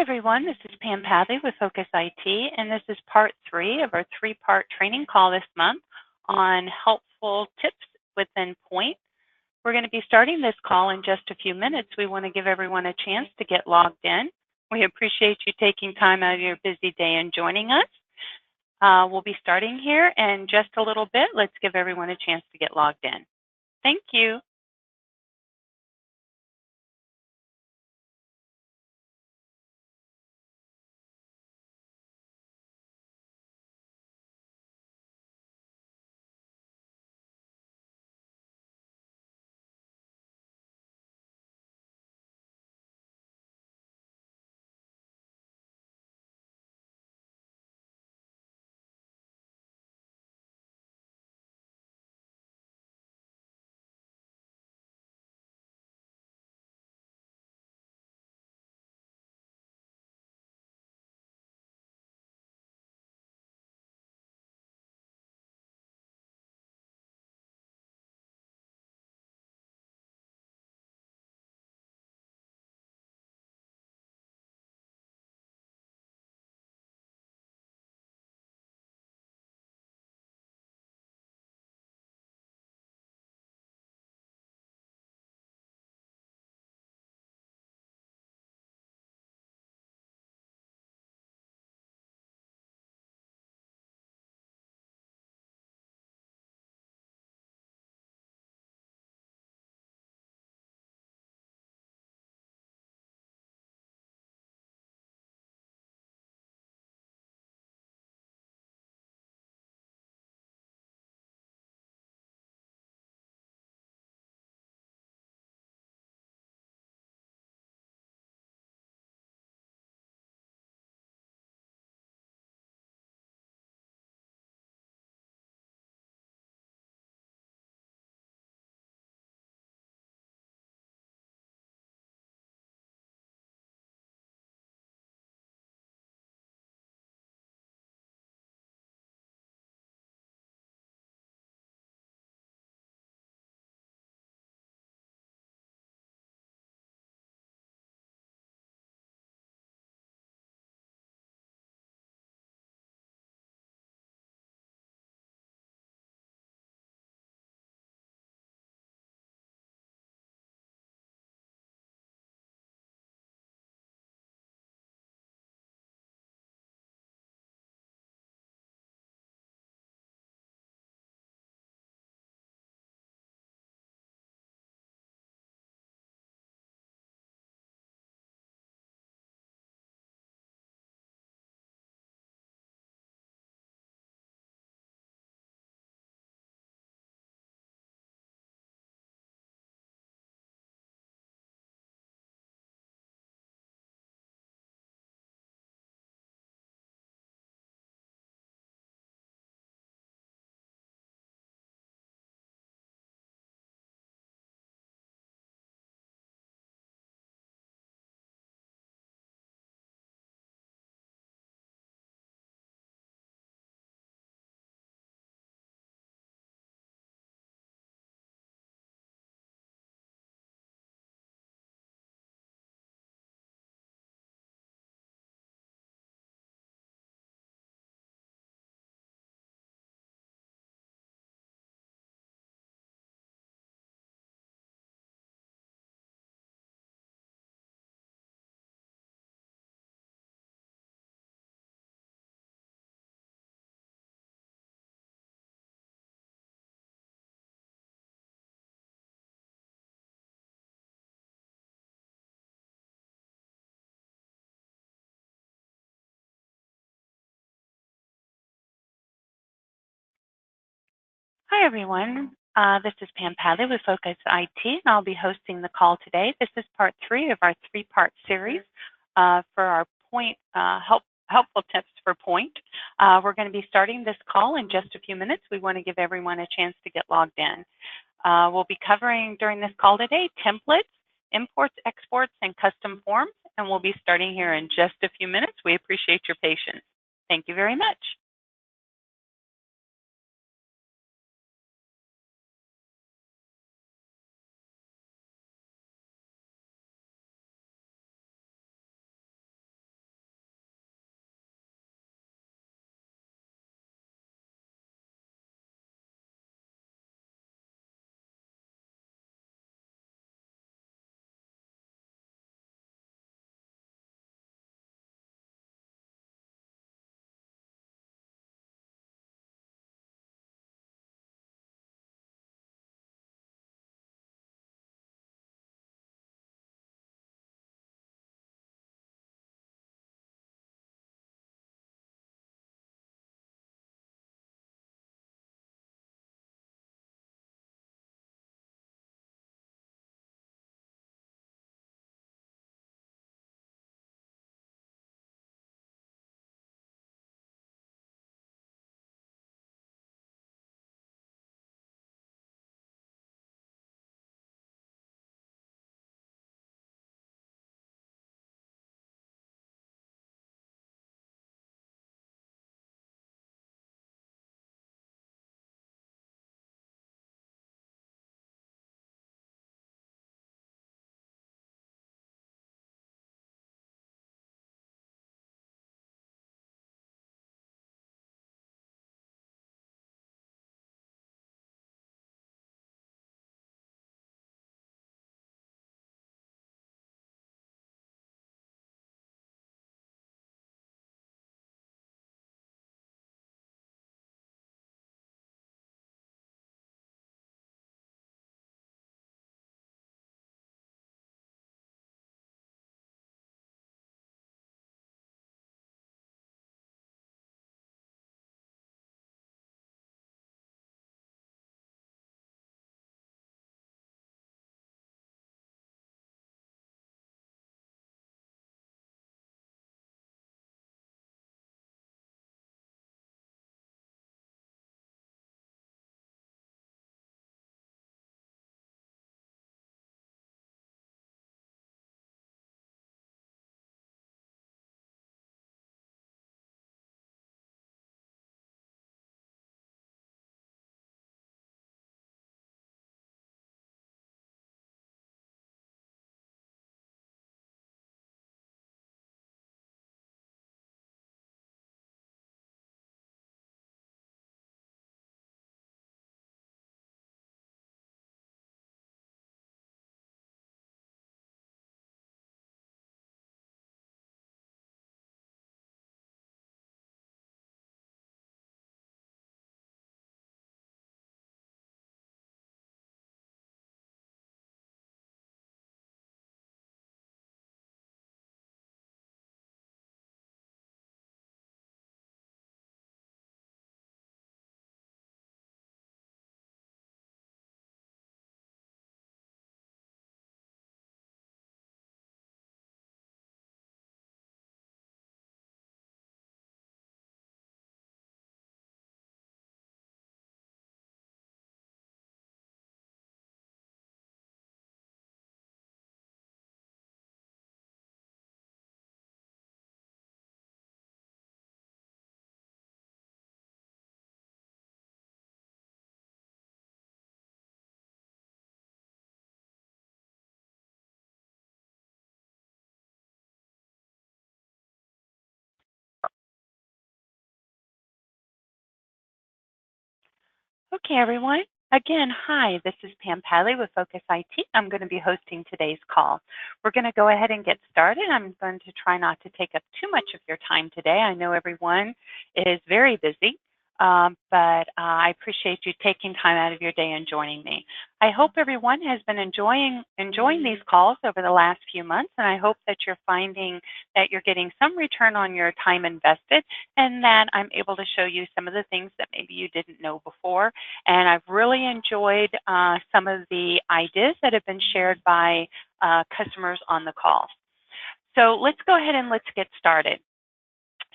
everyone, this is Pam Pathy with Focus IT, and this is part 3 of our 3-part training call this month on helpful tips within Point. We're going to be starting this call in just a few minutes. We want to give everyone a chance to get logged in. We appreciate you taking time out of your busy day and joining us. We'll be starting here in just a little bit. Let's give everyone a chance to get logged in. Thank you. Hi, everyone. This is Pam Pathy with Focus IT, and I'll be hosting the call today. This is part 3 of our 3-part series for our Point helpful tips for Point. We're going to be starting this call in just a few minutes. We want to give everyone a chance to get logged in. We'll be covering during this call today templates, imports, exports, and custom forms, and we'll be starting here in just a few minutes. We appreciate your patience. Thank you very much. Okay, everyone. Again, hi, this is Pam Padley with Focus IT. I'm going to be hosting today's call. We're going to go ahead and get started. I'm going to try not to take up too much of your time today. I know everyone is very busy, but I appreciate you taking time out of your day and joining me. I hope everyone has been enjoying these calls over the last few months, and I hope that you're finding that you're getting some return on your time invested and that I'm able to show you some of the things that maybe you didn't know before. And I've really enjoyed some of the ideas that have been shared by customers on the call. So let's go ahead and let's get started.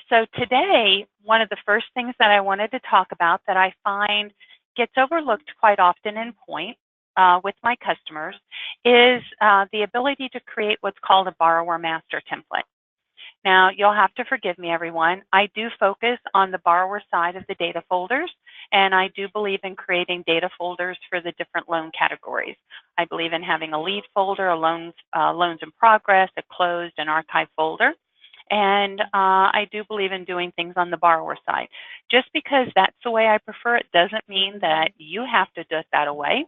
So today, one of the first things that I wanted to talk about that I find gets overlooked quite often in Point with my customers is the ability to create what's called a borrower master template. Now, you'll have to forgive me, everyone. I do focus on the borrower side of the data folders, and I do believe in creating data folders for the different loan categories. I believe in having a lead folder, a loans in progress, a closed, and archive folder. And I do believe in doing things on the borrower side. Just because that's the way I prefer it doesn't mean that you have to do it that way.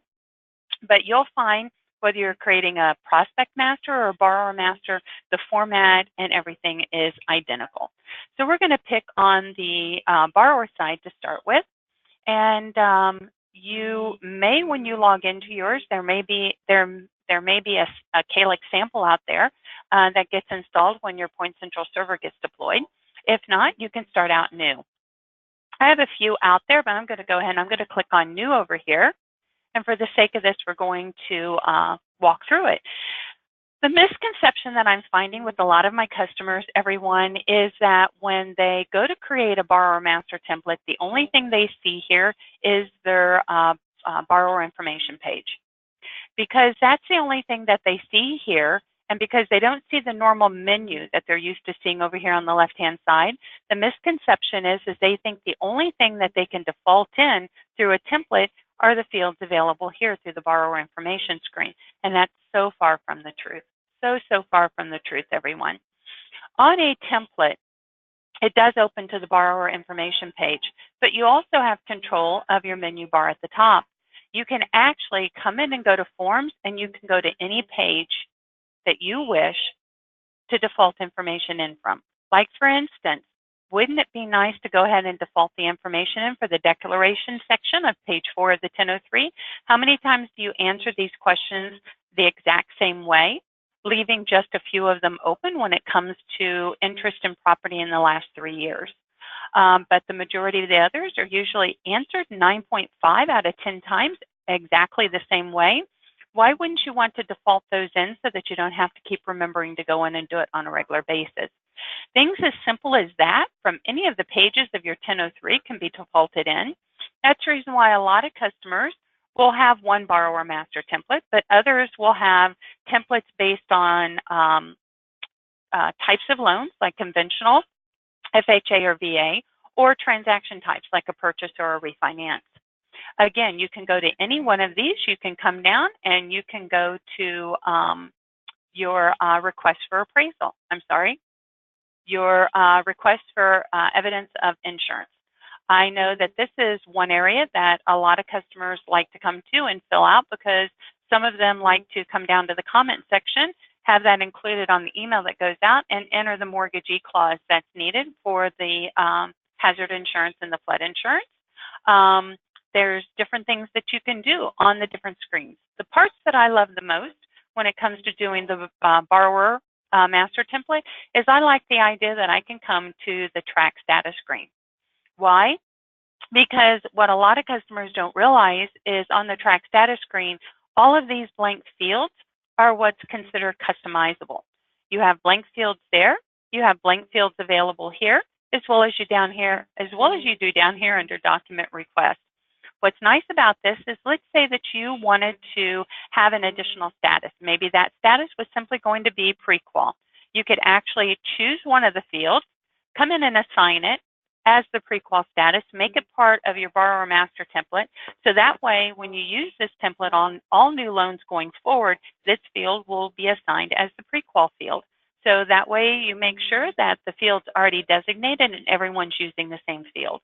But you'll find whether you're creating a prospect master or a borrower master, the format and everything is identical. So we're going to pick on the borrower side to start with. And you may, when you log into yours, there may be a Calix sample out there that gets installed when your Point Central server gets deployed. If not, you can start out new. I have a few out there, but I'm going to go ahead and I'm going to click on new over here. And for the sake of this, we're going to walk through it. The misconception that I'm finding with a lot of my customers, everyone, is that when they go to create a borrower master template, the only thing they see here is their borrower information page. Because that's the only thing that they see here, and because they don't see the normal menu that they're used to seeing over here on the left-hand side, the misconception is they think the only thing that they can default in through a template are the fields available here through the borrower information screen. And that's so far from the truth. So far from the truth, everyone. On a template, it does open to the borrower information page, but you also have control of your menu bar at the top. You can actually come in and go to forms, and you can go to any page that you wish to default information in from. Like, for instance, wouldn't it be nice to go ahead and default the information in for the declaration section of page 4 of the 1003? How many times do you answer these questions the exact same way, leaving just a few of them open when it comes to interest in property in the last 3 years? But the majority of the others are usually answered 9.5 out of 10 times exactly the same way. Why wouldn't you want to default those in so that you don't have to keep remembering to go in and do it on a regular basis? Things as simple as that from any of the pages of your 1003 can be defaulted in. That's the reason why a lot of customers will have one borrower master template, but others will have templates based on types of loans like conventional, FHA or VA, or transaction types like a purchase or a refinance. Again, you can go to any one of these. You can come down and you can go to your request for appraisal. Your request for evidence of insurance. I know that this is one area that a lot of customers like to come to and fill out because some of them like to come down to the comment section, have that included on the email that goes out, and enter the mortgagee clause that's needed for the hazard insurance and the flood insurance. There's different things that you can do on the different screens. The parts that I love the most when it comes to doing the borrower master template is I like the idea that I can come to the track status screen. Why? Because what a lot of customers don't realize is on the track status screen, all of these blank fields are what's considered customizable. You have blank fields there, you have blank fields available here, as well as you do down here under document request. What's nice about this is, let's say that you wanted to have an additional status. Maybe that status was simply going to be pre-qual. You could actually choose one of the fields, come in and assign it as the pre-qual status, make it part of your borrower master template. So that way, when you use this template on all new loans going forward, this field will be assigned as the pre-qual field. So that way you make sure that the field's already designated and everyone's using the same field,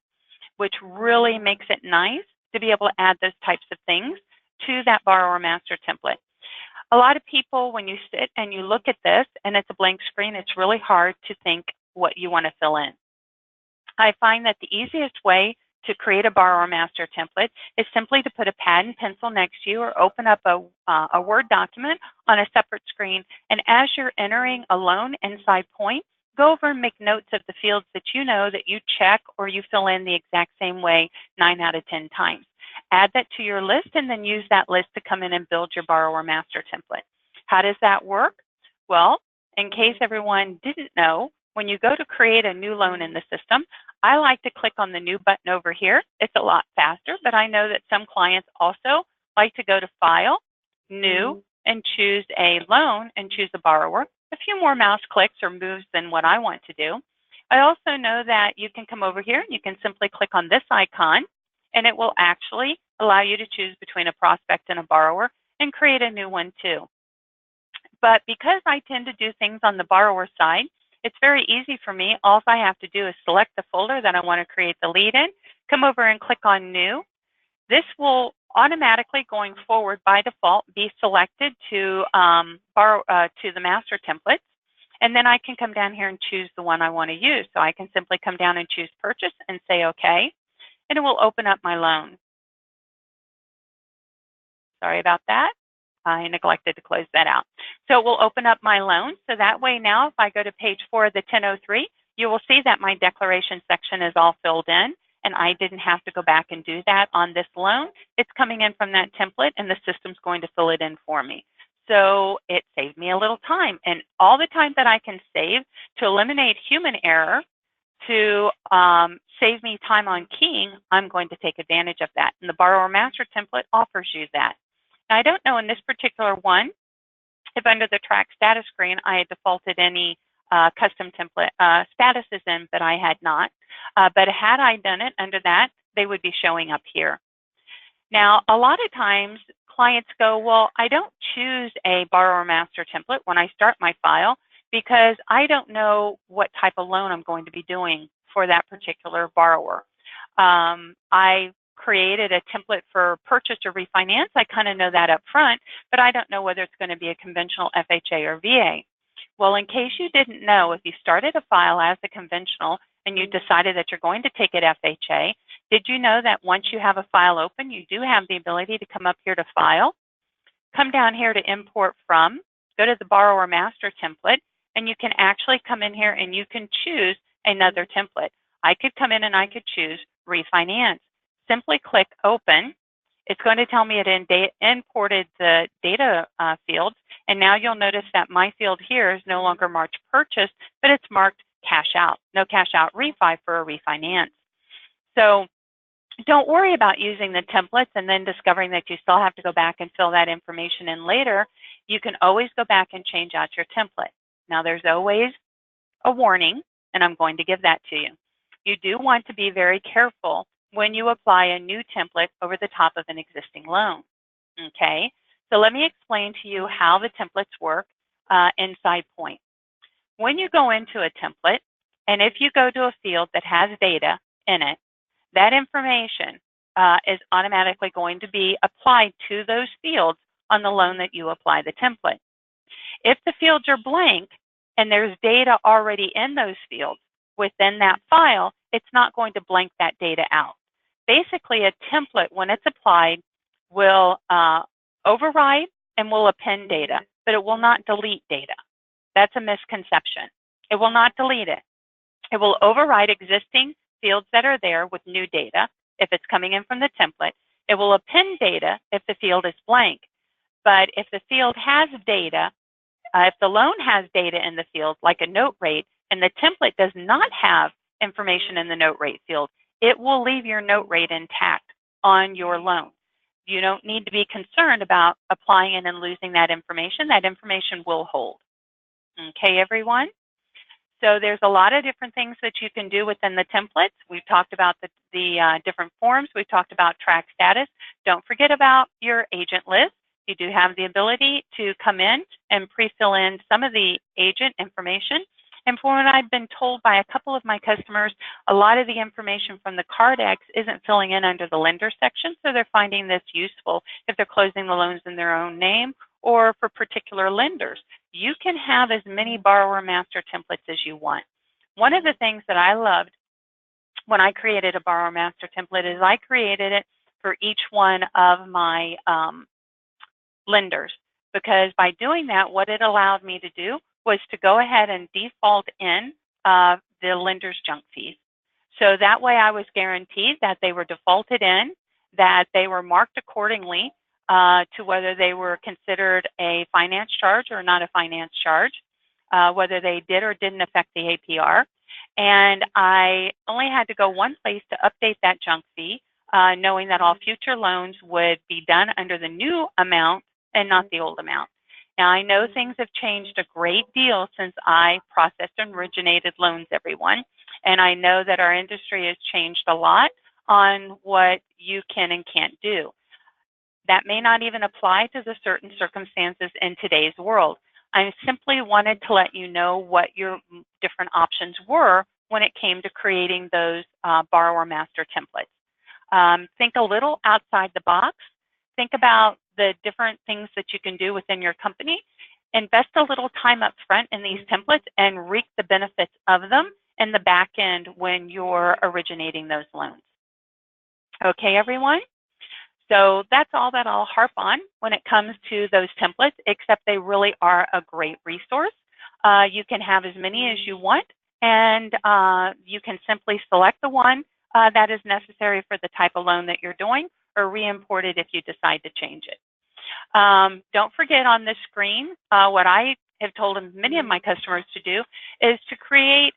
which really makes it nice to be able to add those types of things to that borrower master template. A lot of people, when you sit and you look at this and it's a blank screen, it's really hard to think what you want to fill in. I find that the easiest way to create a borrower master template is simply to put a pad and pencil next to you or open up a Word document on a separate screen. And as you're entering a loan inside Point, go over and make notes of the fields that you know that you check or you fill in the exact same way 9 out of 10 times. Add that to your list and then use that list to come in and build your borrower master template. How does that work? Well, in case everyone didn't know, when you go to create a new loan in the system, I like to click on the new button over here. It's a lot faster, but I know that some clients also like to go to File, New, and choose a loan and choose a borrower. A few more mouse clicks or moves than what I want to do. I also know that you can come over here and you can simply click on this icon and it will actually allow you to choose between a prospect and a borrower and create a new one too. But because I tend to do things on the borrower side, it's very easy for me. All I have to do is select the folder that I want to create the lead in, come over and click on New. This will automatically, going forward, by default, be selected to the master templates. And then I can come down here and choose the one I want to use. So I can simply come down and choose Purchase and say OK. And it will open up my loan. Sorry about that. I neglected to close that out. So it will open up my loan. So that way now, if I go to page 4 of the 1003, you will see that my declaration section is all filled in. And I didn't have to go back and do that on this loan. It's coming in from that template, and the system's going to fill it in for me. So it saved me a little time. And all the time that I can save to eliminate human error, to save me time on keying, I'm going to take advantage of that. And the borrower master template offers you that. Now, I don't know in this particular one if under the track status screen I had defaulted any custom template statuses in, but I had not. But had I done it under that, they would be showing up here. Now, a lot of times clients go, well, I don't choose a borrower master template when I start my file because I don't know what type of loan I'm going to be doing for that particular borrower. I created a template for purchase or refinance. I kind of know that up front, but I don't know whether it's going to be a conventional FHA or VA. Well, in case you didn't know, if you started a file as a conventional and you decided that you're going to take it FHA, did you know that once you have a file open, you do have the ability to come up here to File, come down here to Import From, go to the Borrower Master Template, and you can actually come in here and you can choose another template. I could come in and I could choose Refinance. Simply click Open. It's going to tell me it imported the data fields, and now you'll notice that my field here is no longer marked Purchase, but it's marked Cash Out. No Cash Out Refi for a refinance. So don't worry about using the templates and then discovering that you still have to go back and fill that information in later. You can always go back and change out your template. Now, there's always a warning, and I'm going to give that to you. You do want to be very careful when you apply a new template over the top of an existing loan. Okay, so let me explain to you how the templates work inside Point. When you go into a template, and if you go to a field that has data in it, that information is automatically going to be applied to those fields on the loan that you apply the template. If the fields are blank and there's data already in those fields within that file, it's not going to blank that data out. Basically, a template, when it's applied, will override and will append data, but it will not delete data. That's a misconception. It will not delete it. It will override existing fields that are there with new data if it's coming in from the template. It will append data if the field is blank. But if the field has data, if the loan has data in the field, like a note rate, and the template does not have information in the note rate field, it will leave your note rate intact on your loan. You don't need to be concerned about applying it and losing that information. That information will hold. Okay, everyone? So there's a lot of different things that you can do within the templates. We've talked about the different forms. We've talked about track status. Don't forget about your agent list. You do have the ability to come in and pre-fill in some of the agent information. And from what I've been told by a couple of my customers, a lot of the information from the Cardex isn't filling in under the lender section, so they're finding this useful if they're closing the loans in their own name or for particular lenders. You can have as many borrower master templates as you want. One of the things that I loved when I created a borrower master template is I created it for each one of my lenders, because by doing that, what it allowed me to do was to go ahead and default in the lender's junk fees. So that way I was guaranteed that they were defaulted in, that they were marked accordingly to whether they were considered a finance charge or not a finance charge, whether they did or didn't affect the APR. And I only had to go one place to update that junk fee, knowing that all future loans would be done under the new amount and not the old amount. Now, I know things have changed a great deal since I processed and originated loans, everyone. And I know that our industry has changed a lot on what you can and can't do. That may not even apply to the certain circumstances in today's world. I simply wanted to let you know what your different options were when it came to creating those borrower master templates. Think a little outside the box. Think about the different things that you can do within your company. Invest a little time up front in these templates and reap the benefits of them in the back end when you're originating those loans. Okay, everyone? So that's all that I'll harp on when it comes to those templates, except they really are a great resource. You can have as many as you want, and you can simply select the one that is necessary for the type of loan that you're doing, or re-import it if you decide to change it. Don't forget on this screen, what I have told many of my customers to do is to create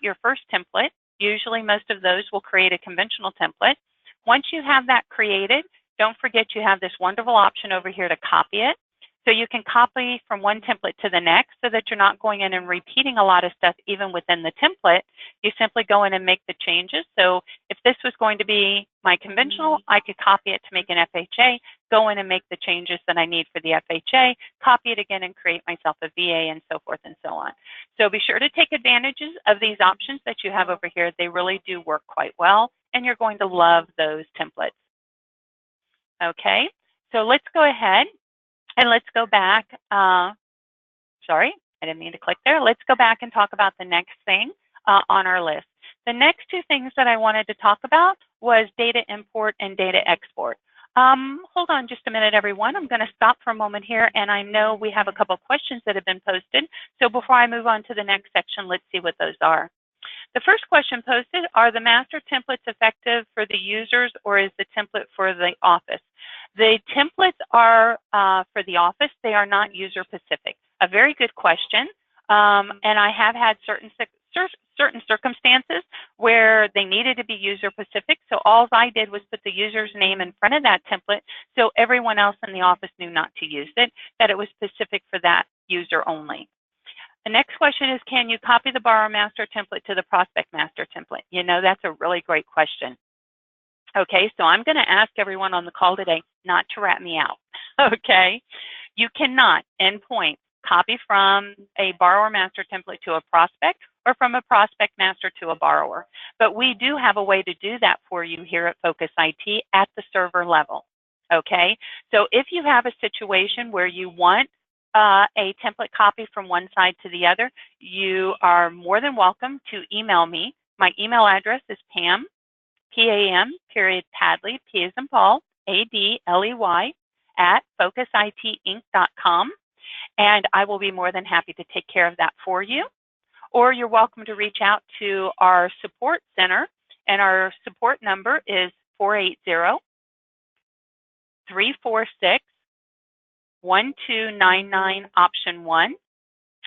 your first template. Usually most of those will create a conventional template. Once you have that created, don't forget you have this wonderful option over here to copy it. So you can copy from one template to the next so that you're not going in and repeating a lot of stuff even within the template. You simply go in and make the changes. So if this was going to be my conventional, I could copy it to make an FHA, go in and make the changes that I need for the FHA, copy it again and create myself a VA, and so forth and so on. So be sure to take advantages of these options that you have over here. They really do work quite well, and you're going to love those templates. Okay, so let's go ahead and let's go back. Sorry, I didn't mean to click there. Let's go back and talk about the next thing on our list. The next two things that I wanted to talk about was data import and data export. Hold on just a minute, everyone. I'm going to stop for a moment here, and I know we have a couple of questions that have been posted. So before I move on to the next section, let's see what those are. The first question posted, are the master templates effective for the users, or is the template for the office? The templates are for the office. They are not user specific. A very good question. And I have had certain circumstances where they needed to be user specific. So all I did was put the user's name in front of that template so everyone else in the office knew not to use it, that it was specific for that user only. The next question is, can you copy the borrower master template to the prospect master template? You know, that's a really great question. Okay, so I'm going to ask everyone on the call today not to rat me out. Okay, you cannot, in point, copy from a borrower master template to a prospect or from a prospect master to a borrower. But we do have a way to do that for you here at Focus IT at the server level. Okay, so if you have a situation where you want a template copy from one side to the other, you are more than welcome to email me. My email address is Pam, P-A-M, Padley, P as in Paul, A-D-L-E-Y, at focusitinc.com, and I will be more than happy to take care of that for you. Or you're welcome to reach out to our support center, and our support number is 480-346-1299, option 1,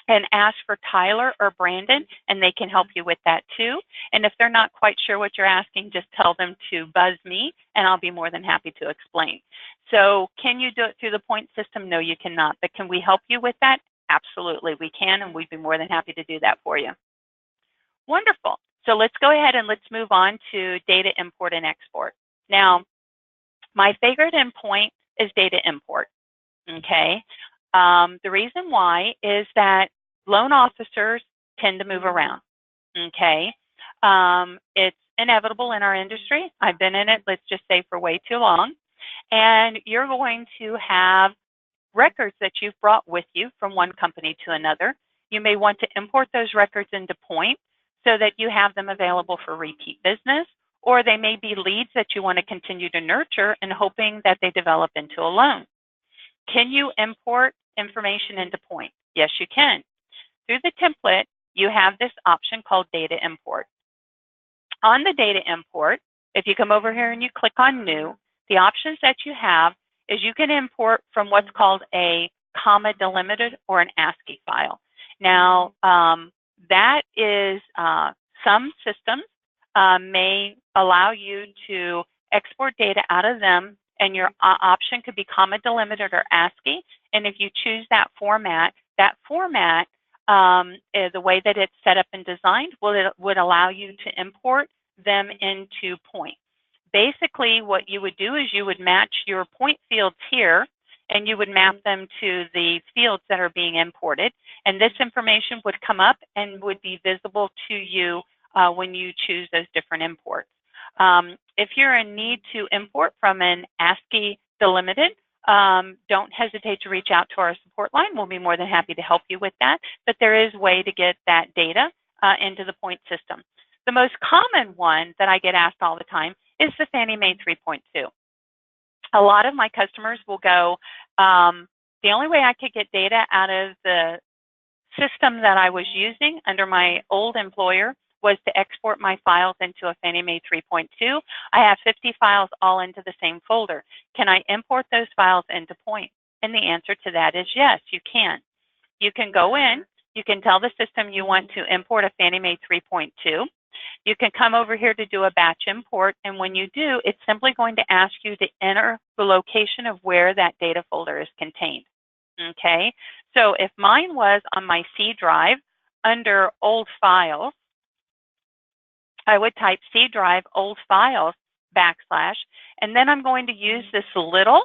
and ask for Tyler or Brandon, and they can help you with that too. And if they're not quite sure what you're asking, just tell them to buzz me, and I'll be more than happy to explain. So can you do it through the point system? No, you cannot. But can we help you with that? Absolutely, we can, and we'd be more than happy to do that for you. Wonderful. So let's go ahead and let's move on to data import and export. Now, my favorite endpoint is data import. Okay. The reason why is that loan officers tend to move around, okay? It's inevitable in our industry. I've been in it, let's just say, for way too long. And you're going to have records that you've brought with you from one company to another. You may want to import those records into Point so that you have them available for repeat business, or they may be leads that you want to continue to nurture and hoping that they develop into a loan. Can you import information into Point? Yes, you can. Through the template, you have this option called Data Import. On the Data Import, if you come over here and you click on New, the options that you have is you can import from what's called a comma delimited or an ASCII file. Now, that is some systems may allow you to export data out of them, and your option could be comma delimited or ASCII. And if you choose that format, the way that it's set up and designed would allow you to import them into Point. Basically, what you would do is you would match your Point fields here, and you would map them to the fields that are being imported. And this information would come up and would be visible to you when you choose those different imports. If you're in need to import from an ASCII delimited, don't hesitate to reach out to our support line. We'll be more than happy to help you with that. But there is a way to get that data into the Point system. The most common one that I get asked all the time is the Fannie Mae 3.2. A lot of my customers will go, the only way I could get data out of the system that I was using under my old employer was to export my files into a Fannie Mae 3.2. I have 50 files all into the same folder. Can I import those files into Point? And the answer to that is yes, you can. You can go in, you can tell the system you want to import a Fannie Mae 3.2. You can come over here to do a batch import, and when you do, it's simply going to ask you to enter the location of where that data folder is contained. Okay, so if mine was on my C drive under old files, I would type C drive old files /, and then I'm going to use this little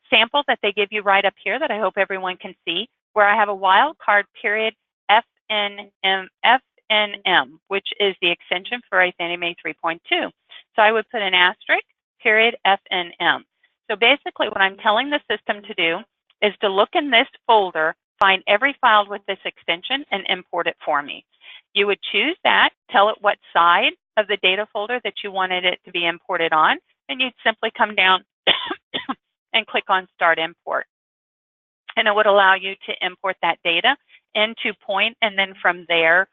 sample that they give you right up here that I hope everyone can see, where I have a wildcard period FNM, which is the extension for a Fannie Mae 3.2. So I would put an asterisk, period, FNM. So basically what I'm telling the system to do is to look in this folder, find every file with this extension, and import it for me. You would choose that, tell it what side of the data folder that you wanted it to be imported on, and you'd simply come down and click on Start Import. And it would allow you to import that data into Point, and then from there,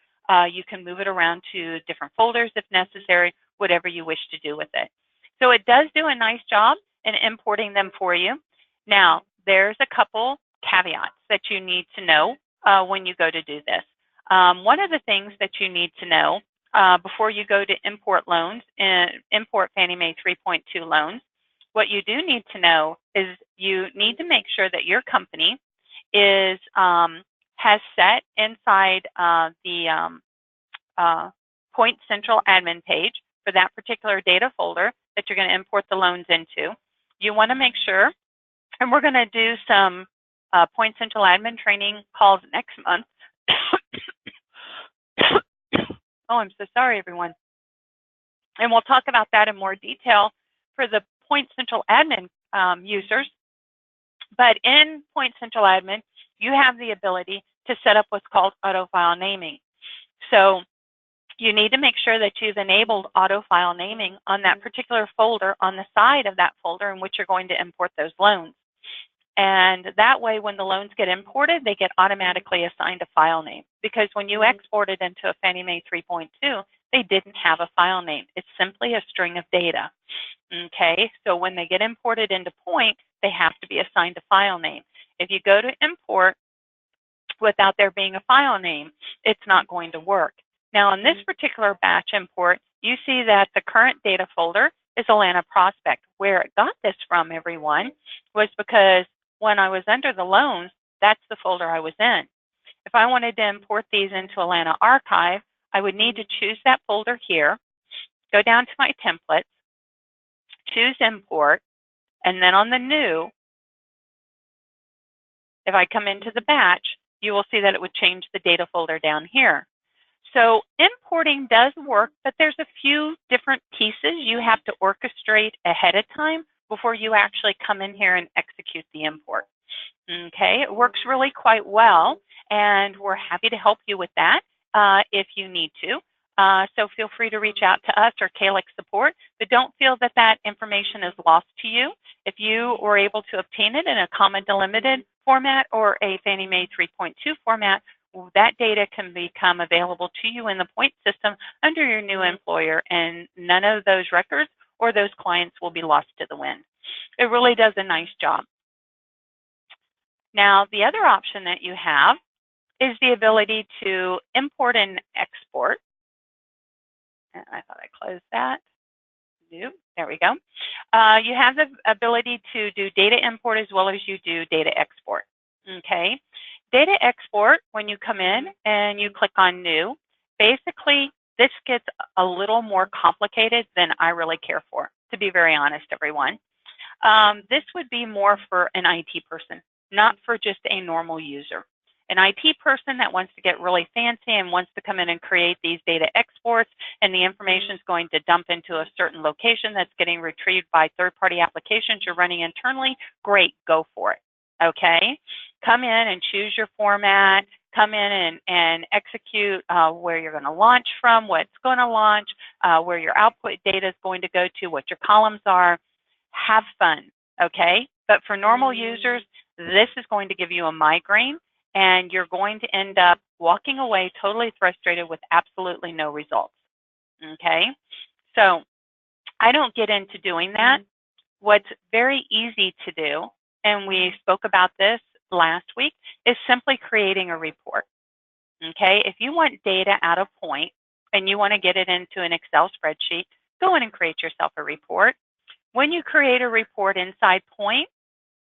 you can move it around to different folders if necessary, whatever you wish to do with it. So it does do a nice job in importing them for you. Now, there's a couple caveats that you need to know when you go to do this. One of the things that you need to know before you go to import loans and import Fannie Mae 3.2 loans, what you do need to know is you need to make sure that your company is has set inside the Point Central admin page for that particular data folder that you're going to import the loans into. You want to make sure, and we're going to do some Point Central admin training calls next month. Oh, I'm so sorry, everyone. And we'll talk about that in more detail for the Point Central admin users. But in Point Central admin, you have the ability to set up what's called auto file naming. So you need to make sure that you've enabled auto file naming on that particular folder on the side of that folder in which you're going to import those loans. And that way, when the loans get imported, they get automatically assigned a file name. Because when you exported into a Fannie Mae 3.2, they didn't have a file name. It's simply a string of data. Okay, so when they get imported into Point, they have to be assigned a file name. If you go to import without there being a file name, it's not going to work. Now, on this particular batch import, you see that the current data folder is Atlanta Prospect. Where it got this from, everyone, was because when I was under the loans, that's the folder I was in. If I wanted to import these into Atlanta Archive, I would need to choose that folder here, go down to my templates, choose Import, and then on the New, if I come into the batch, you will see that it would change the data folder down here. So importing does work, but there's a few different pieces you have to orchestrate ahead of time before you actually come in here and execute the import. Okay, it works really quite well, and we're happy to help you with that if you need to. So feel free to reach out to us or Calyx support, but don't feel that that information is lost to you. If you were able to obtain it in a comma delimited format or a Fannie Mae 3.2 format, that data can become available to you in the Point system under your new employer, and none of those records or those clients will be lost to the wind. It really does a nice job. Now, the other option that you have is the ability to import and export. And I thought I closed that. Nope, there we go. You have the ability to do data import as well as you do data export. Okay, data export, when you come in and you click on new, basically this gets a little more complicated than I really care for, to be very honest, everyone. This would be more for an IT person, not for just a normal user. An IT person that wants to get really fancy and wants to come in and create these data exports, and the information is going to dump into a certain location that's getting retrieved by third-party applications you're running internally, great, go for it. Okay? Come in and choose your format, come in and execute where you're going to launch from, what's going to launch, where your output data is going to go to, what your columns are. Have fun, okay? But for normal users, this is going to give you a migraine, and you're going to end up walking away totally frustrated with absolutely no results, okay? So I don't get into doing that. What's very easy to do, and we spoke about this last week, is simply creating a report, okay? If you want data out of Point and you want to get it into an Excel spreadsheet, go in and create yourself a report. When you create a report inside Point,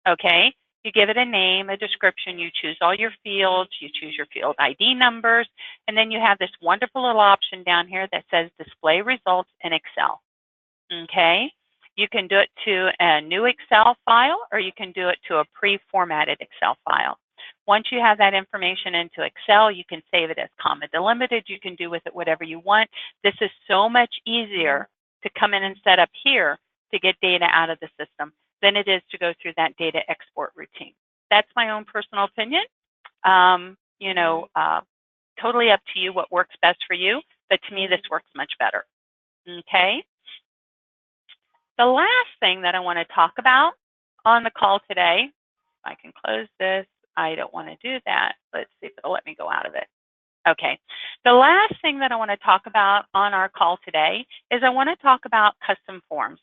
okay, you give it a name, a description, you choose all your fields, you choose your field ID numbers, and then you have this wonderful little option down here that says Display Results in Excel, okay? You can do it to a new Excel file, or you can do it to a pre-formatted Excel file. Once you have that information into Excel, you can save it as comma delimited. You can do with it whatever you want. This is so much easier to come in and set up here to get data out of the system than it is to go through that data export routine. That's my own personal opinion. Totally up to you what works best for you, but to me this works much better. Okay? The last thing that I want to talk about on the call today, if I can close this, I don't want to do that. Let's see if it'll let me go out of it. Okay, the last thing that I want to talk about on our call today is I want to talk about custom forms.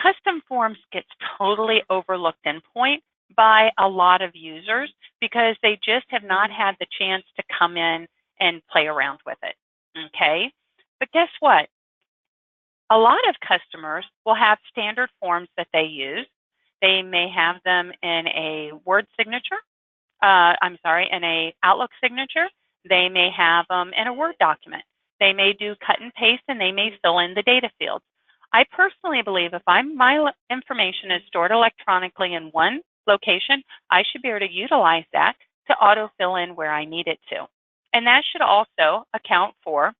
Custom forms gets totally overlooked in Point by a lot of users because they just have not had the chance to come in and play around with it, okay? But guess what? A lot of customers will have standard forms that they use. They may have them in a Word signature, in a Outlook signature. They may have them in a Word document. They may do cut and paste, and they may fill in the data fields. I personally believe if my information is stored electronically in one location, I should be able to utilize that to auto-fill in where I need it to. And that should also account for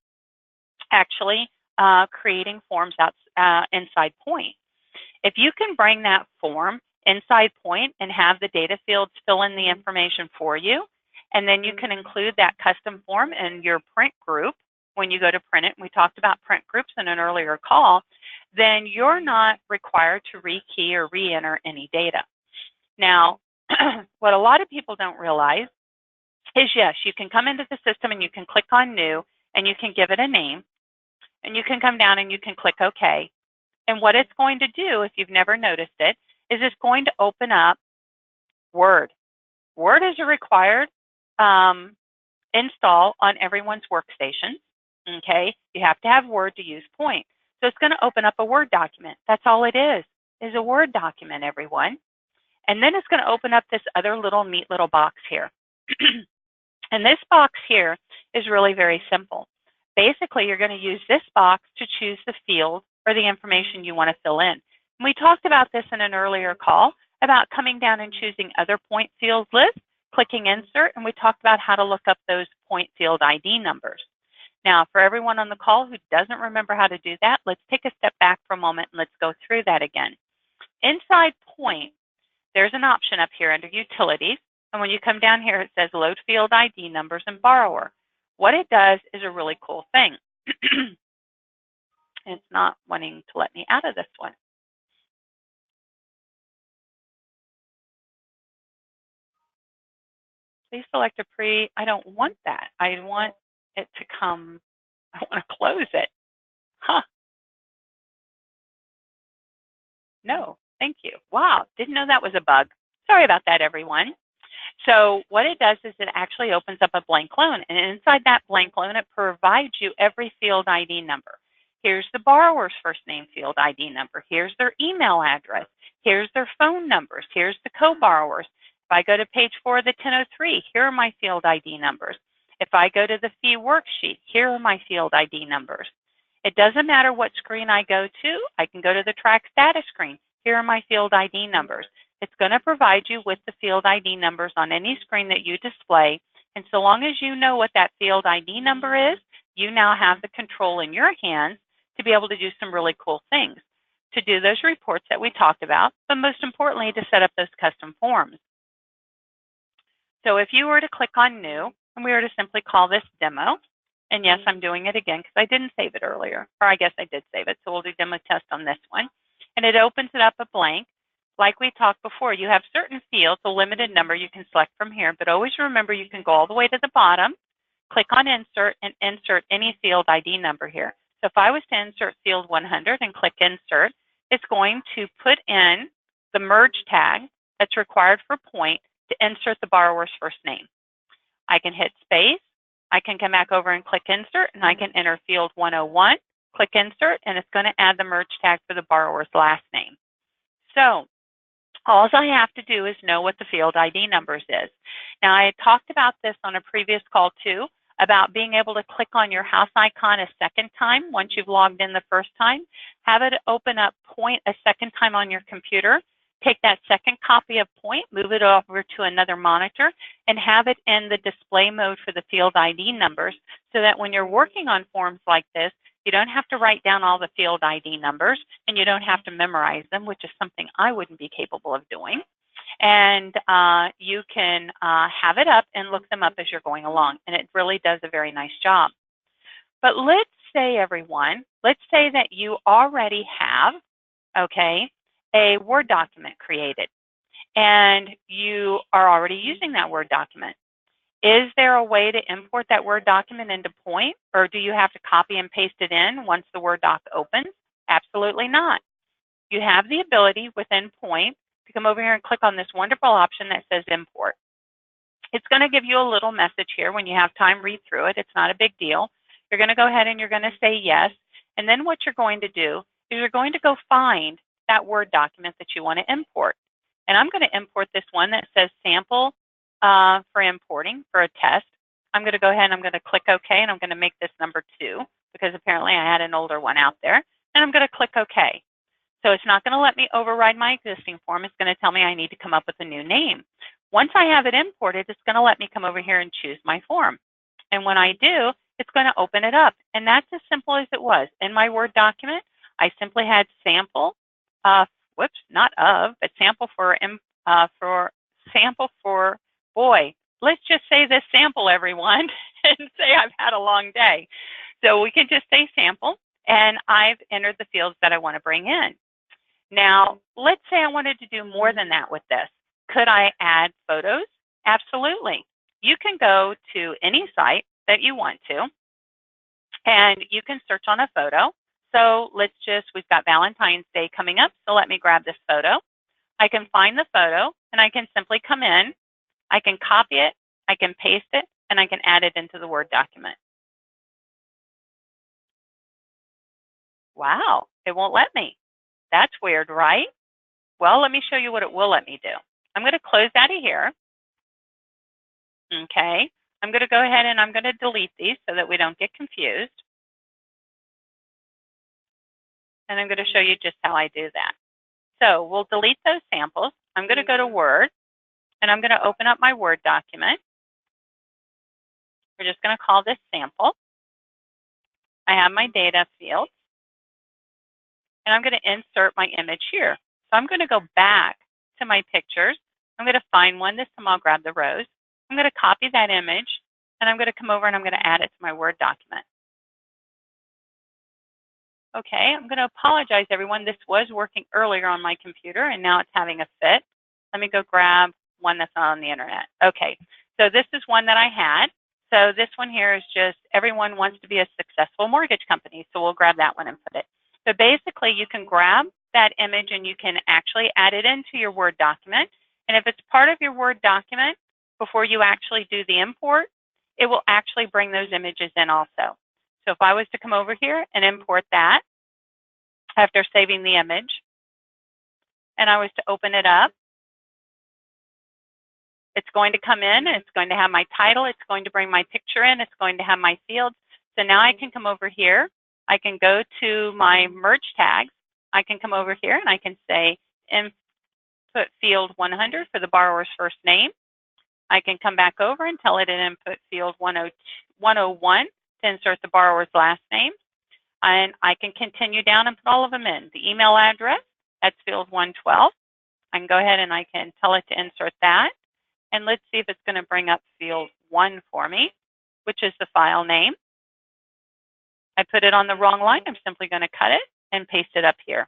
actually creating forms inside Point. If you can bring that form inside Point and have the data fields fill in the information for you, and then you can include that custom form in your print group when you go to print it, and we talked about print groups in an earlier call, then you're not required to rekey or re-enter any data. Now, what a lot of people don't realize is, yes, you can come into the system and you can click on New, and you can give it a name, and you can come down and you can click OK. And what it's going to do, if you've never noticed it, is it's going to open up Word. Word is a required install on everyone's workstation. Okay, you have to have Word to use Point. So it's going to open up a Word document. That's all it is a Word document, everyone. And then it's going to open up this other neat little box here. And this box here is really very simple. Basically, you're going to use this box to choose the field or the information you want to fill in. And we talked about this in an earlier call about coming down and choosing other Point field lists. clicking insert, and we talked about how to look up those point field ID numbers. Now, for everyone on the call who doesn't remember how to do that, let's take a step back for a moment and let's go through that again. Inside Point, there's an option up here under Utilities, and when you come down here, it says Load Field ID Numbers and Borrower. What it does is a really cool thing. It's not wanting to let me out of this one. Please select a pre. I don't want that. I want it to come. I want to close it. Huh. No, thank you. Wow, didn't know that was a bug. Sorry about that, everyone. So what it does is it actually opens up a blank loan, and inside that blank loan, it provides you every field ID number. Here's the borrower's first name field ID number. Here's their email address. Here's their phone numbers. Here's the co-borrowers. If I go to page 4 of the 1003, here are my field ID numbers. If I go to the fee worksheet, here are my field ID numbers. It doesn't matter what screen I go to. I can go to the track status screen. Here are my field ID numbers. It's going to provide you with the field ID numbers on any screen that you display. And so long as you know what that field ID number is, you now have the control in your hands to be able to do some really cool things, to do those reports that we talked about, but most importantly, to set up those custom forms. So if you were to click on New, and we were to simply call this Demo, and yes, I'm doing it again because I didn't save it earlier, or I guess I did save it, so we'll do Demo Test on this one. And it opens it up a blank. Like we talked before, you have certain fields, a limited number you can select from here, but always remember you can go all the way to the bottom, click on Insert, and insert any field ID number here. So if I was to insert field 100 and click Insert, it's going to put in the merge tag that's required for Point to insert the borrower's first name. I can hit space, I can come back over and click Insert, and I can enter field 101, click Insert, and it's going to add the merge tag for the borrower's last name. So all I have to do is know what the field ID numbers is. Now, I had talked about this on a previous call too, about being able to click on your house icon a second time once you've logged in the first time. Have it open up Point a second time on your computer. Take that second copy of Point, move it over to another monitor, and have it in the display mode for the field ID numbers so that when you're working on forms like this, you don't have to write down all the field ID numbers, and you don't have to memorize them, which is something I wouldn't be capable of doing. And you can have it up and look them up as you're going along, and it really does a very nice job. But let's say, everyone, let's say that you already have, okay, a Word document created, and you are already using that Word document. Is there a way to import that Word document into Point, or do you have to copy and paste it in once the Word doc opens? Absolutely not. You have the ability within Point to come over here and click on this wonderful option that says Import. It's going to give you a little message here. When you have time, read through it. It's not a big deal. You're going to go ahead and you're going to say yes, and then what you're going to do is you're going to go find that Word document that you want to import. And I'm going to import this one that says sample for importing for a test. I'm going to go ahead and I'm going to click OK, and I'm going to make this number 2 because apparently I had an older one out there. And I'm going to click OK. So it's not going to let me override my existing form. It's going to tell me I need to come up with a new name. Once I have it imported, it's going to let me come over here and choose my form. And when I do, it's going to open it up. And that's as simple as it was. In my Word document, I simply had sample, but sample for, boy, let's just say this sample, everyone, and say I've had a long day. So we can just say sample, and I've entered the fields that I want to bring in. Now, let's say I wanted to do more than that with this. Could I add photos? Absolutely. You can go to any site that you want to, and you can search on a photo. So we've got Valentine's Day coming up, so let me grab this photo. I can find the photo, and I can simply come in. I can copy it, I can paste it, and I can add it into the Word document. Wow, it won't let me. That's weird, right? Well, let me show you what it will let me do. I'm going to close out of here. Okay, I'm going to go ahead and I'm going to delete these so that we don't get confused. And I'm going to show you just how I do that. So we'll delete those samples. I'm going to go to Word, And I'm going to open up my Word document. We're just going to call this sample. I have my data field, and I'm going to insert my image here. So I'm going to go back to my pictures. I'm going to find one. This time I'll grab the rose. I'm going to copy that image, and I'm going to come over and I'm going to add it to my Word document. Okay, I'm going to apologize, everyone. This was working earlier on my computer, and now it's having a fit. Let me go grab one that's not on the internet. Okay, so this is one that I had. So this one here is just everyone wants to be a successful mortgage company, so we'll grab that one and put it. So basically, you can grab that image and you can actually add it into your Word document. And if it's part of your Word document, before you actually do the import, it will actually bring those images in also. So if I was to come over here and import that after saving the image, and I was to open it up, it's going to come in, and it's going to have my title, it's going to bring my picture in, it's going to have my fields. So now I can come over here, I can go to my merge tags, I can come over here and I can say input field 100 for the borrower's first name. I can come back over and tell it in input field 101 to insert the borrower's last name. And I can continue down and put all of them in. The email address, that's field 112. I can go ahead and I can tell it to insert that. And let's see if it's going to bring up field 1 for me, which is the file name. I put it on the wrong line. I'm simply going to cut it and paste it up here.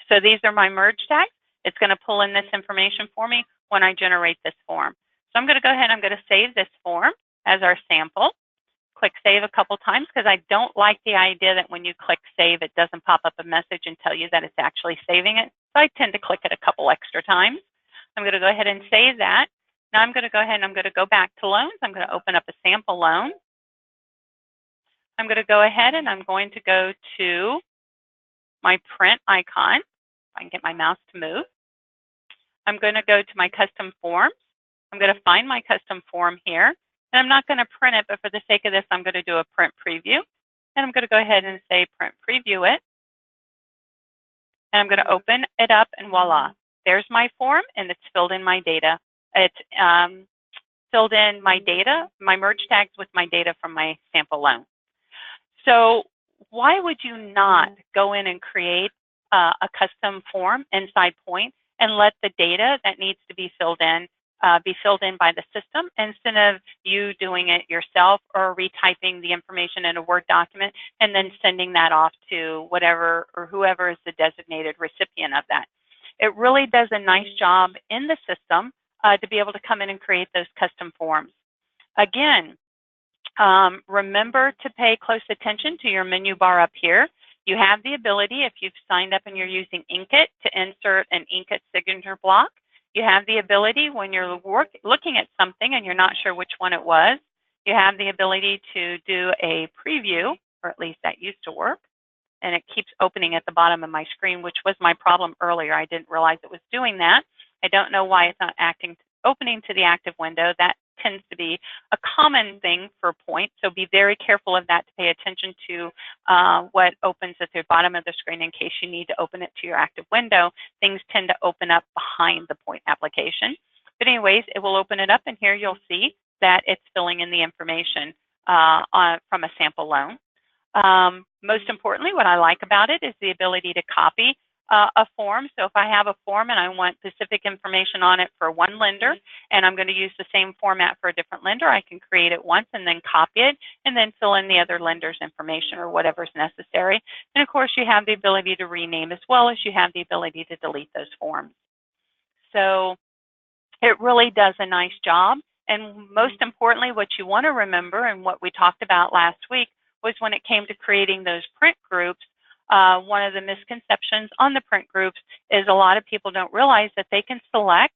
So these are my merge tags. It's going to pull in this information for me when I generate this form. So I'm going to go ahead and I'm going to save this form as our sample. Click save a couple times because I don't like the idea that when you click save, it doesn't pop up a message and tell you that it's actually saving it. So I tend to click it a couple extra times. I'm going to go ahead and save that. Now I'm going to go ahead and I'm going to go back to loans. I'm going to open up a sample loan. I'm going to go ahead and I'm going to go to my print icon. If I can get my mouse to move. I'm going to go to my custom forms. I'm going to find my custom form here. And I'm not going to print it, but for the sake of this, I'm going to do a print preview. And I'm going to go ahead and say print preview it. And I'm going to open it up, and voila. There's my form, and it's filled in my data. It's filled in my data, my merge tags with my data from my sample loan. So why would you not go in and create a custom form inside Point and let the data that needs to be filled in by the system instead of you doing it yourself or retyping the information in a Word document and then sending that off to whatever or whoever is the designated recipient of that. It really does a nice job in the system to be able to come in and create those custom forms. Again, remember to pay close attention to your menu bar up here. You have the ability, if you've signed up and you're using Inkit, to insert an Inkit signature block. You have the ability when you're looking at something and you're not sure which one it was, you have the ability to do a preview, or at least that used to work. And it keeps opening at the bottom of my screen, which was my problem earlier. I didn't realize it was doing that. I don't know why it's not opening to the active window. That tends to be a common thing for Point, so be very careful of that to pay attention to what opens at the bottom of the screen in case you need to open it to your active window. Things tend to open up behind the Point application. But anyways, it will open it up, and here you'll see that it's filling in the information from a sample loan. Most importantly, what I like about it is the ability to copy a form. So if I have a form and I want specific information on it for one lender, and I'm going to use the same format for a different lender, I can create it once and then copy it and then fill in the other lender's information or whatever's necessary. And of course, you have the ability to rename as well as you have the ability to delete those forms. So it really does a nice job. And most importantly, what you want to remember and what we talked about last week was when it came to creating those print groups, one of the misconceptions on the print groups is a lot of people don't realize that they can select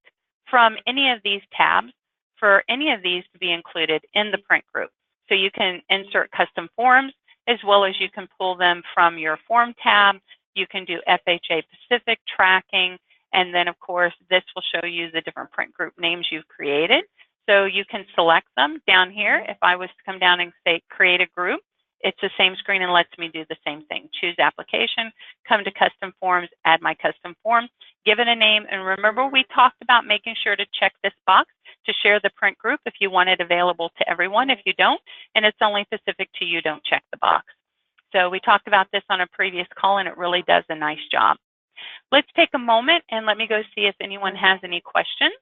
from any of these tabs for any of these to be included in the print group. So you can insert custom forms as well as you can pull them from your form tab. You can do FHA Pacific tracking, and then of course this will show you the different print group names you've created. So you can select them down here. If I was to come down and say create a group, it's the same screen and lets me do the same thing. Choose application, come to custom forms, add my custom form. give it a name, and remember we talked about making sure to check this box to share the print group if you want it available to everyone. If you don't, and it's only specific to you, don't check the box. So we talked about this on a previous call, and it really does a nice job. Let's take a moment and let me go see if anyone has any questions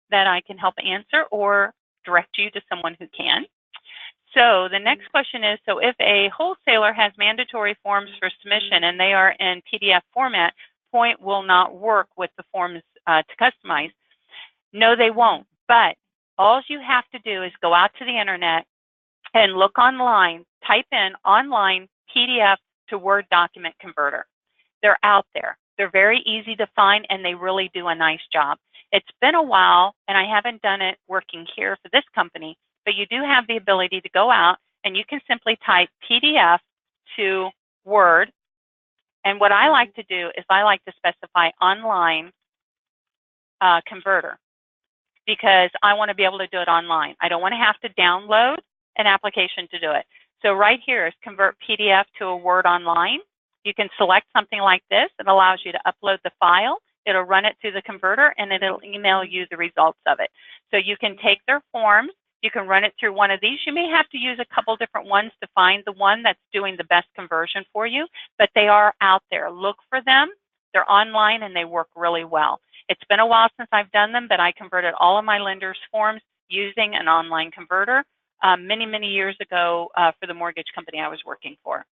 that I can help answer or direct you to someone who can. So the next question is, so if a wholesaler has mandatory forms for submission and they are in PDF format, Point will not work with the forms to customize. No, they won't. But all you have to do is go out to the internet and look online, type in online PDF to Word document converter. They're out there. They're very easy to find, and they really do a nice job. It's been a while, and I haven't done it working here for this company, but you do have the ability to go out, and you can simply type PDF to Word. And what I like to do is I like to specify online converter, because I want to be able to do it online. I don't want to have to download an application to do it. So right here is convert PDF to a Word online. You can select something like this. It allows you to upload the file. It'll run it through the converter, and it'll email you the results of it. So you can take their forms. You can run it through one of these. You may have to use a couple different ones to find the one that's doing the best conversion for you, but they are out there. Look for them. They're online, and they work really well. It's been a while since I've done them, but I converted all of my lenders' forms using an online converter many, many years ago for the mortgage company I was working for.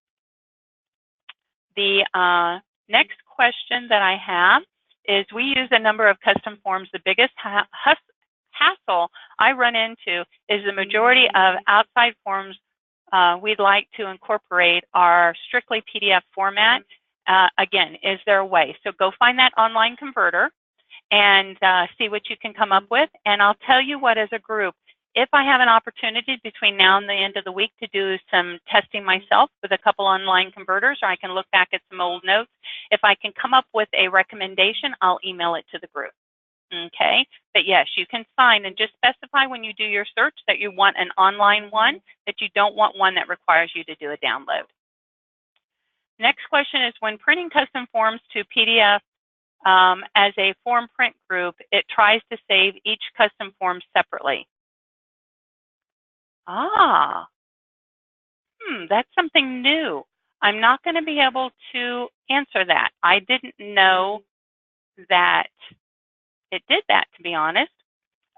The next question that I have is, we use a number of custom forms. The biggest hassle I run into is the majority of outside forms we'd like to incorporate are strictly PDF format. Again, is there a way? So go find that online converter and see what you can come up with. And I'll tell you what, as a group, if I have an opportunity between now and the end of the week to do some testing myself with a couple online converters, or I can look back at some old notes, if I can come up with a recommendation, I'll email it to the group. Okay, but yes, you can sign and just specify when you do your search that you want an online one, that you don't want one that requires you to do a download. Next question is, when printing custom forms to PDF as a form print group, it tries to save each custom form separately. That's something new. I'm not going to be able to answer that. I didn't know that it did that, to be honest.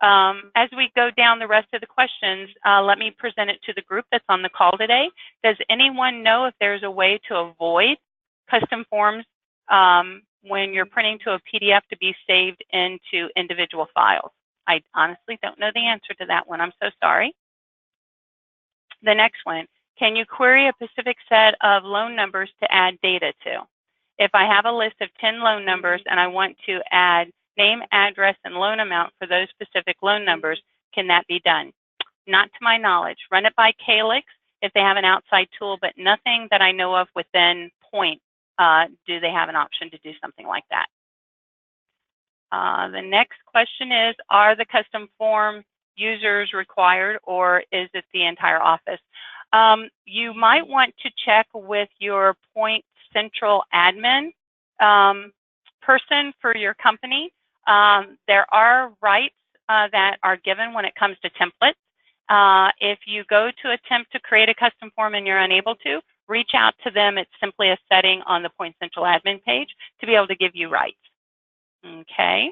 As we go down the rest of the questions, let me present it to the group that's on the call today. Does anyone know if there's a way to avoid custom forms when you're printing to a PDF to be saved into individual files? I honestly don't know the answer to that one. I'm so sorry. The next one, can you query a specific set of loan numbers to add data to? If I have a list of 10 loan numbers and I want to add name, address, and loan amount for those specific loan numbers, can that be done? Not to my knowledge. Run it by Calyx if they have an outside tool, but nothing that I know of within Point do they have an option to do something like that. The next question is, are the custom form users required, or is it the entire office? You might want to check with your Point Central admin person for your company. There are rights that are given when it comes to templates. If you go to attempt to create a custom form and you're unable to, reach out to them. It's simply a setting on the Point Central admin page to be able to give you rights. Okay.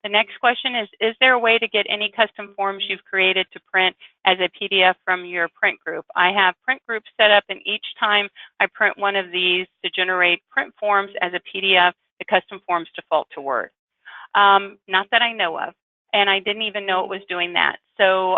The next question is there a way to get any custom forms you've created to print as a PDF from your print group? I have print groups set up, and each time I print one of these to generate print forms as a PDF, the custom forms default to Word. Not that I know of, and I didn't even know it was doing that. So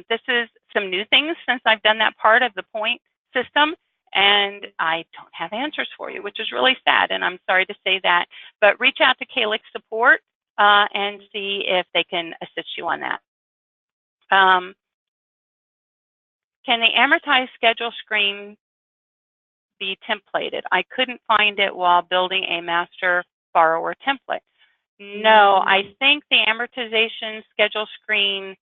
this is some new things since I've done that part of the Point system, and I don't have answers for you, which is really sad, and I'm sorry to say that. But reach out to Calyx support and see if they can assist you on that. Can the amortized schedule screen be templated? I couldn't find it while building a master borrower template. No, I think the amortization schedule screen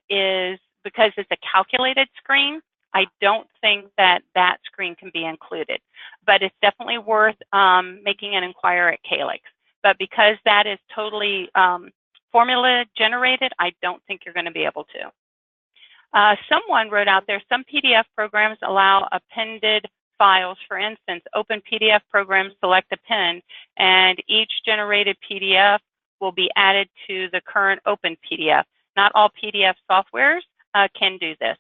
is, because it's a calculated screen, I don't think that that screen can be included. But it's definitely worth making an inquiry at Calyx. but because that is totally formula generated, I don't think you're going to be able to. Someone wrote out there, some PDF programs allow appended files. For instance, open PDF program, select append, and each generated PDF will be added to the current open PDF. Not all PDF softwares can do this.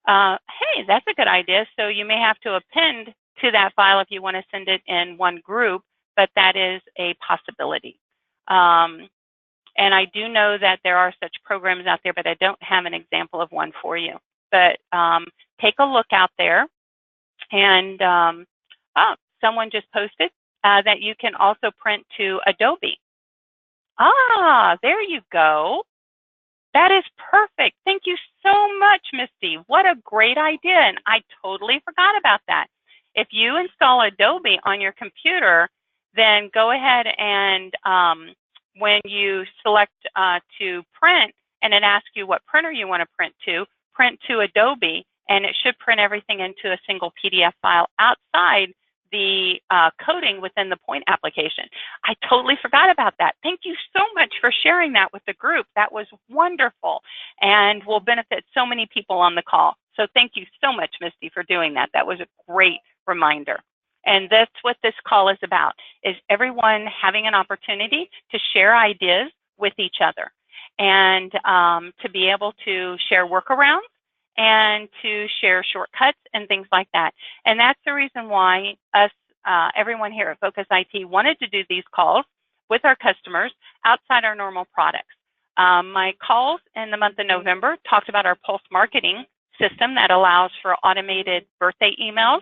Hey, that's a good idea. So you may have to append to that file if you want to send it in one group, but that is a possibility. And I do know that there are such programs out there, but I don't have an example of one for you. But take a look out there. And someone just posted that you can also print to Adobe. Ah, there you go. That is perfect. Thank you so much, Misty. What a great idea. And I totally forgot about that. If you install Adobe on your computer, then go ahead and when you select to print and it asks you what printer you want to print to Adobe, and it should print everything into a single PDF file outside the coding within the Point application. I totally forgot about that. Thank you so much for sharing that with the group. That was wonderful and will benefit so many people on the call. So thank you so much, Misty, for doing that. That was a great reminder. And that's what this call is about, is everyone having an opportunity to share ideas with each other and to be able to share workarounds and to share shortcuts and things like that. And that's the reason why everyone here at Focus IT wanted to do these calls with our customers outside our normal products. My calls in the month of November talked about our Pulse marketing system that allows for automated birthday emails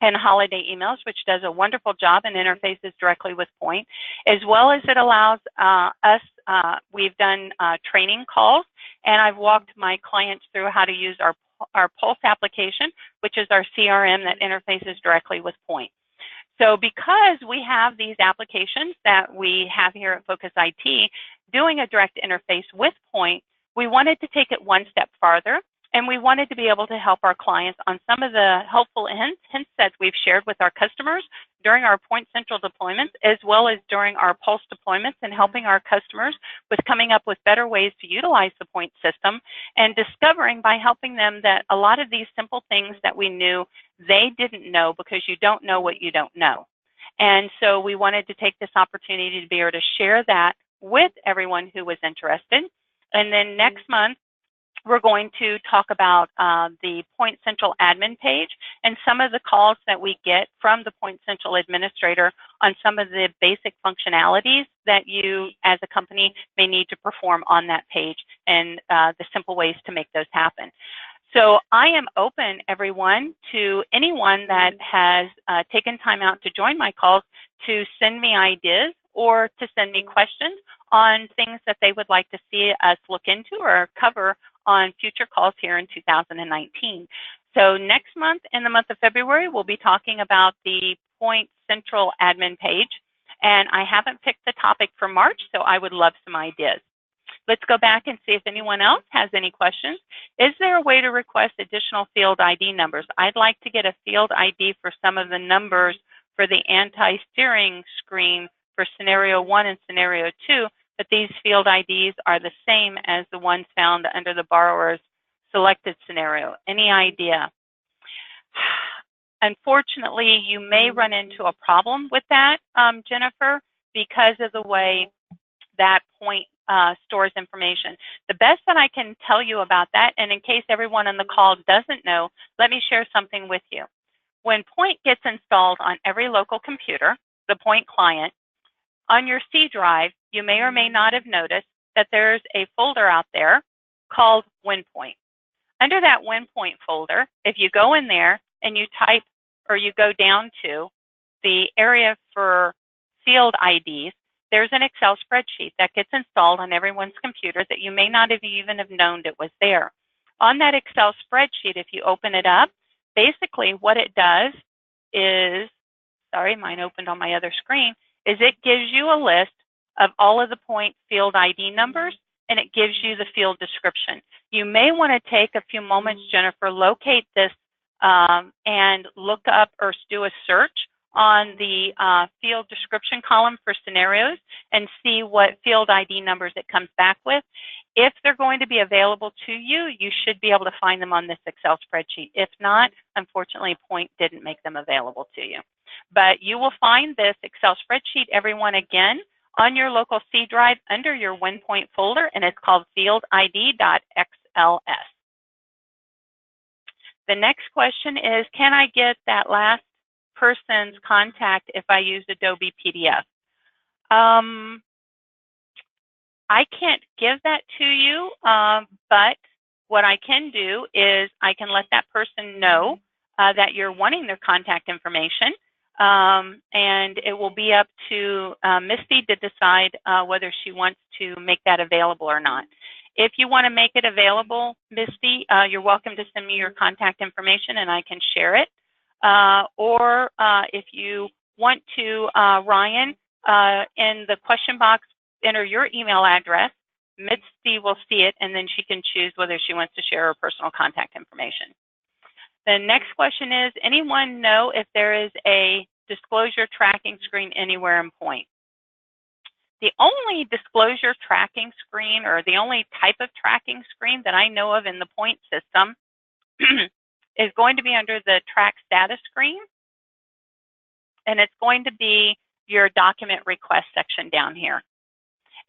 and holiday emails, which does a wonderful job and interfaces directly with Point, as well as it allows us, we've done training calls, and I've walked my clients through how to use our Pulse application, which is our CRM that interfaces directly with Point. So because we have these applications that we have here at Focus IT, doing a direct interface with Point, we wanted to take it one step farther. And we wanted to be able to help our clients on some of the helpful hints that we've shared with our customers during our Point Central deployments, as well as during our Pulse deployments, and helping our customers with coming up with better ways to utilize the Point system, and discovering by helping them that a lot of these simple things that we knew they didn't know, because you don't know what you don't know. And so we wanted to take this opportunity to be able to share that with everyone who was interested. And then next month, we're going to talk about the Point Central admin page and some of the calls that we get from the Point Central administrator on some of the basic functionalities that you as a company may need to perform on that page, and the simple ways to make those happen. So I am open, everyone, to anyone that has taken time out to join my calls to send me ideas or to send me questions on things that they would like to see us look into or cover on future calls here in 2019. So next month, in the month of February, we'll be talking about the Point Central admin page. And I haven't picked the topic for March, so I would love some ideas. Let's go back and see if anyone else has any questions. Is there a way to request additional field ID numbers? I'd like to get a field ID for some of the numbers for the anti-steering screen for scenario 1 and scenario 2, but these field IDs are the same as the ones found under the borrower's selected scenario. Any idea? Unfortunately, you may run into a problem with that, Jennifer, because of the way that Point stores information. The best that I can tell you about that, and in case everyone on the call doesn't know, let me share something with you. When Point gets installed on every local computer, the Point client, on your C drive, you may or may not have noticed that there's a folder out there called WinPoint. Under that WinPoint folder, if you go in there and you type, or you go down to the area for field IDs, there's an Excel spreadsheet that gets installed on everyone's computer that you may not have even have known it was there. On that Excel spreadsheet, if you open it up, basically what it does is, sorry, mine opened on my other screen, is it gives you a list of all of the Point field ID numbers, and it gives you the field description. You may want to take a few moments, Jennifer, locate this and look up or do a search on the field description column for scenarios and see what field ID numbers it comes back with. If they're going to be available to you, you should be able to find them on this Excel spreadsheet. If not, unfortunately, Point didn't make them available to you. But you will find this Excel spreadsheet, everyone, again, on your local C drive under your WinPoint folder, and it's called fieldid.xls. The next question is, can I get that last person's contact if I use Adobe PDF? I can't give that to you, but what I can do is I can let that person know that you're wanting their contact information, and it will be up to Misty to decide whether she wants to make that available or not. If you want to make it available, Misty, you're welcome to send me your contact information and I can share it. Or if you want to, Ryan, in the question box, enter your email address. Misty will see it, and then she can choose whether she wants to share her personal contact information. The next question is, anyone know if there is a disclosure tracking screen anywhere in Point? The only disclosure tracking screen, or the only type of tracking screen that I know of in the Point system is going to be under the track status screen, and it's going to be your document request section down here.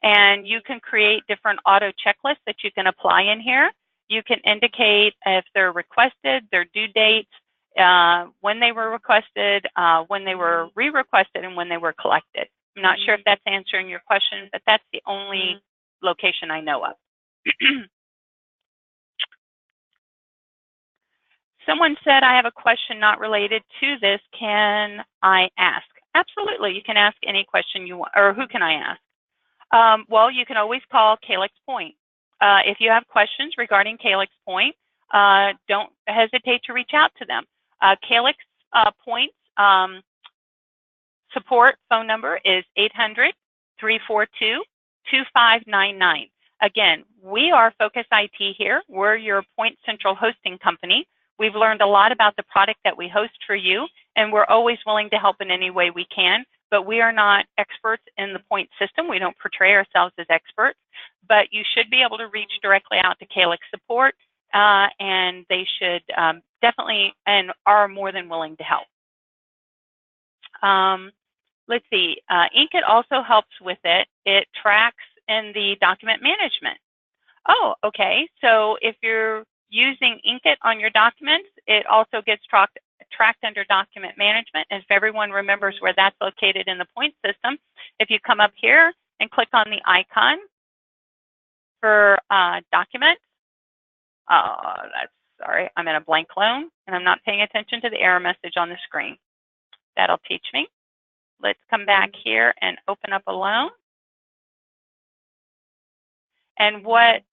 And you can create different auto checklists that you can apply in here. You can indicate if they're requested, their due dates, when they were requested, when they were re-requested, and when they were collected. I'm not sure if that's answering your question, but that's the only location I know of. Someone said, I have a question not related to this. Can I ask? Absolutely. You can ask any question you want. Or who can I ask? Well, you can always call Calyx Point. If you have questions regarding Calyx Point, don't hesitate to reach out to them. Calyx Point's support phone number is 800-342-2599. Again, we are Focus IT here. We're your Point Central hosting company. We've learned a lot about the product that we host for you, and we're always willing to help in any way we can. But we are not experts in the Point system. We don't portray ourselves as experts, but you should be able to reach directly out to Calyx support, and they should definitely and are more than willing to help. Let's see, Inkit also helps with it. It tracks in the document management. Oh, okay, so if you're using Inkit on your documents, it also gets tracked under document management. And if everyone remembers where that's located in the Point system, if you come up here and click on the icon for documents, sorry, I'm in a blank loan and I'm not paying attention to the error message on the screen. That'll teach me. Let's come back here and open up a loan. And what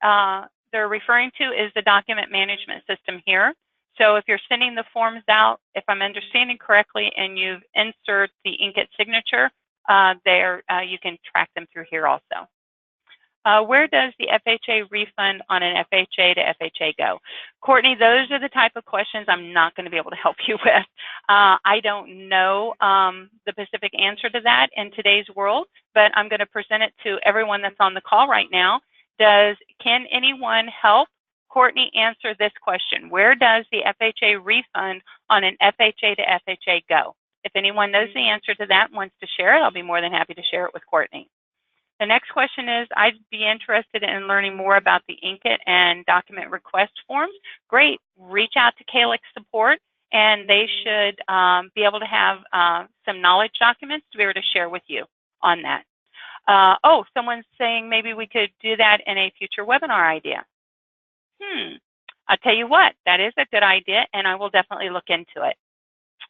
they're referring to is the document management system here. So if you're sending the forms out, if I'm understanding correctly, and you've inserted the Inkit signature, you can track them through here also. Where does the FHA refund on an FHA to FHA go? Courtney, those are the type of questions I'm not going to be able to help you with. I don't know the specific answer to that in today's world, but I'm going to present it to everyone that's on the call right now. Can anyone help Courtney answer this question? Where does the FHA refund on an FHA to FHA go? If anyone knows the answer to that and wants to share it, I'll be more than happy to share it with Courtney. The next question is, I'd be interested in learning more about the Inkit and document request forms. Great. Reach out to Calyx support, and they should be able to have some knowledge documents to be able to share with you on that. Oh, someone's saying maybe we could do that in a future webinar idea. I'll tell you what, that is a good idea, and I will definitely look into it.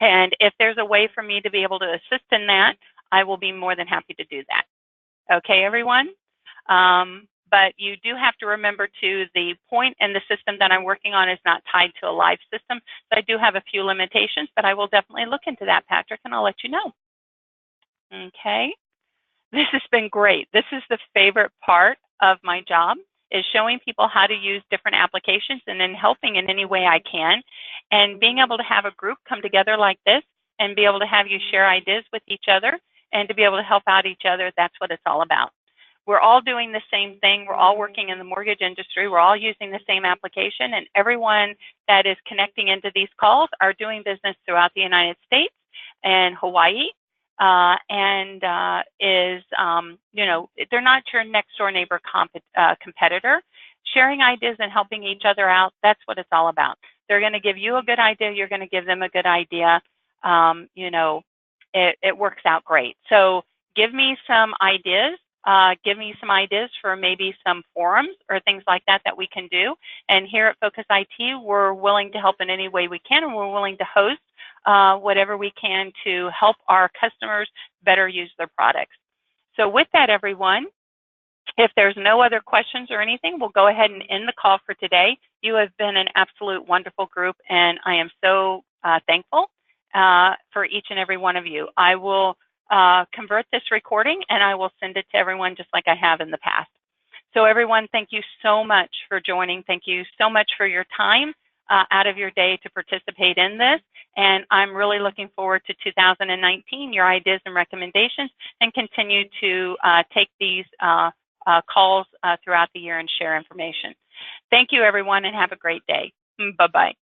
And if there's a way for me to be able to assist in that, I will be more than happy to do that. Okay, everyone? But you do have to remember, too, the Point and the system that I'm working on is not tied to a live system. So I do have a few limitations, but I will definitely look into that, Patrick, and I'll let you know. Okay. This has been great. This is the favorite part of my job, is showing people how to use different applications and then helping in any way I can. And being able to have a group come together like this and be able to have you share ideas with each other and to be able to help out each other. That's what it's all about. We're all doing the same thing. We're all working in the mortgage industry. We're all using the same application, and everyone that is connecting into these calls are doing business throughout the United States and Hawaii, they're not your next door neighbor competitor. Sharing ideas and helping each other out, that's what it's all about. They're going to give you a good idea. You're going to give them a good idea. It works out great. So give me some ideas. Give me some ideas for maybe some forums or things like that that we can do. And here at Focus IT, we're willing to help in any way we can, and we're willing to host whatever we can to help our customers better use their products. So with that, everyone, if there's no other questions or anything, we'll go ahead and end the call for today. You have been an absolute wonderful group, and I am so thankful for each and every one of you. I will convert this recording, and I will send it to everyone just like I have in the past. So everyone, thank you so much for joining. Thank you so much for your time out of your day to participate in this. And I'm really looking forward to 2019, your ideas and recommendations, and continue to take these calls throughout the year and share information. Thank you, everyone, and have a great day. Bye-bye.